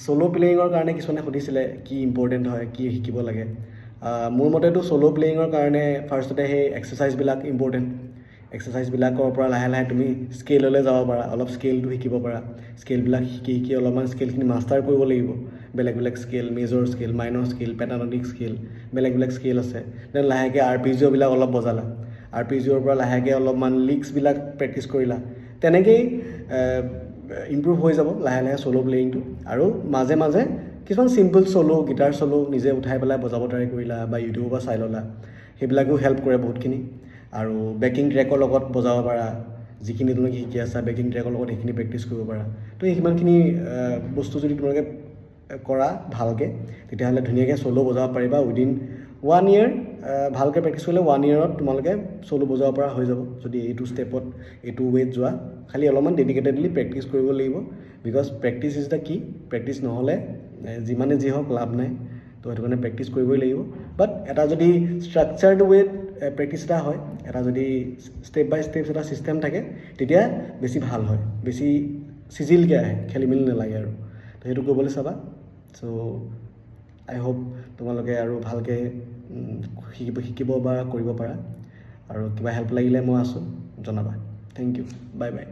Solo playing কাৰণে কিছুমানে সুধিছিলে কি ইম্পৰ্টেণ্ট হয় কি শিকিব লাগে মোৰ মতেতো solo playing কাৰণে ফাৰ্ষ্টতে সেই এক্সাৰসাইজবিলাক ইম্পৰ্টেণ্ট এক্সাৰসাইজবিলাকৰ পৰা লাহে লাহে তুমি স্কেললৈ যাব পাৰা অলপ স্কেলটো শিকিব পাৰা স্কেলবিলাক শিকি অলপমান স্কেলখিনি মাষ্টাৰ কৰিব লাগিব বেলেগ বেলেগ scale major scale minor scale pentatonic scale বেলেগ বেলেগ স্কেল আছে দেন লাহেকৈ আৰপিজিঅ'বিলাক অলপ বজালা আৰপিজিঅ'ৰ পৰা লাহেকৈ অলপমান লিক্সবিলাক প্ৰেক্টিছ কৰিলা তেনেকেই ইম্প্ৰুভ হৈ যাব লাহে লাহে solo playingটো আৰু মাজে মাজে কিছুমান চিম্পল solo গিটাৰ solo নিজে উঠাই পেলাই বজাব ট্ৰাই কৰিলা বা ইউটিউবৰ পৰা চাই ল'লা সেইবিলাকো হেল্প কৰে বহুতখিনি আৰু বেকিং ট্ৰেকৰ লগত বজাব পাৰা যিখিনি তোমালোকে শিকি আছা বেকিং ট্ৰেকৰ লগত সেইখিনি প্ৰেক্টিছ কৰিব পাৰা তো সিমানখিনি বস্তু যদি তোমালোকে কৰা ভালকৈ তেতিয়াহ'লে ধুনীয়াকৈ solo বজাব পাৰিবা উইদিন 1 year ভালকৈ প্ৰেক্টিছ কৰিলে 1 yearত তোমালোকে solo বজাব পৰা হৈ যাব যদি এইটো ষ্টেপত এইটো ৱেত যোৱা খালি অলপমান ডেডিকেটেডলি প্ৰেক্টিছ কৰিব লাগিব বিকজ প্ৰেক্টিছ ইজ দ্য কি প্ৰেক্টিছ নহ'লে যিমানে যি হওক লাভ নাই তো সেইটো কাৰণে প্ৰেক্টিছ কৰিবই লাগিব বাট এটা যদি ষ্ট্ৰাকচাৰ্ড ৱেত প্ৰেক্টিছ এটা হয় এটা যদি ষ্টেপ বাই ষ্টেপ এটা ছিষ্টেম থাকে তেতিয়া বেছি ভাল হয় বেছি চিজিলকৈ আহে খেলি মেলি নালাগে আৰু তো সেইটো কৰিবলৈ চাবা চ' আই হোপ তোমালোকে আৰু ভালকৈ শিকিব বা কৰিব পাৰা আৰু কিবা হেল্প লাগিলে মই আছোঁ জনাবা থেংক ইউ বাই বাই